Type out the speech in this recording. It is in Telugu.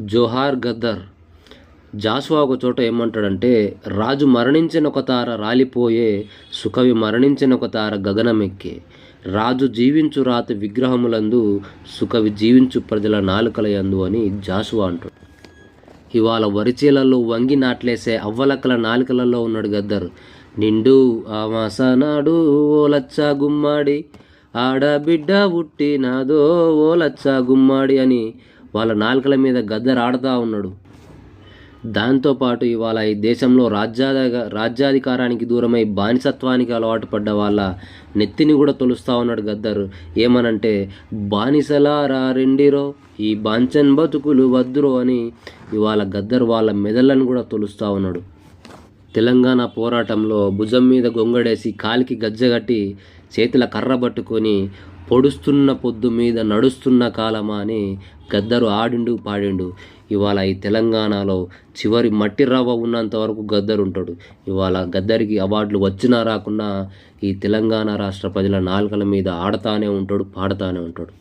జోహార్ గద్దర్. జాషువా ఒక చోట ఏమంటాడంటే, రాజు మరణించిన ఒక తార రాలిపోయే, సుకవి మరణించిన ఒక తార గగనమెక్కే, రాజు జీవించు రాతి విగ్రహములందు, సుకవి జీవించు ప్రజల నాలుకలయందు అని జాషువా అంటాడు. ఇవాళ వరిచేలలో వంగి నాట్లేసే అవ్వలక్కల నాలుకలలో ఉన్నాడు గద్దర్. నిండు ఆమాసనాడు ఓ లచ్చ గుమ్మాడి, ఆడబిడ్డ పుట్టినాదో ఓ లచ్చ గుమ్మాడి అని వాళ్ళ నాలుకల మీద గద్దర్ ఆడుతూ ఉన్నాడు. దాంతోపాటు ఇవాళ ఈ దేశంలో రాజ్యాధికారానికి దూరమై బానిసత్వానికి అలవాటు పడ్డ వాళ్ళ నెత్తిని కూడా తొలుస్తూ ఉన్నాడు గద్దర్. ఏమనంటే, బానిసలారా రెండిరో, ఈ బాంచన్ బతుకులు వద్దురో అని ఇవాళ గద్దర్ వాళ్ళ మెదళ్ళను కూడా తొలుస్తూ ఉన్నాడు. తెలంగాణ పోరాటంలో భుజం మీద గొంగడేసి కాలికి గజ్జగట్టి చేతుల కర్ర పట్టుకొని పొడుస్తున్న పొద్దు మీద నడుస్తున్న కాలమా అని గద్దరు ఆడిండు పాడిండు. ఇవాళ ఈ తెలంగాణలో చివరి మట్టి రవ్వ ఉన్నంత వరకు గద్దరు ఉంటాడు. ఇవాళ గద్దరికి అవార్డులు వచ్చినా రాకున్నా ఈ తెలంగాణ రాష్ట్ర ప్రజల నాలుకల మీద ఆడతానే ఉంటాడు, పాడతానే ఉంటాడు.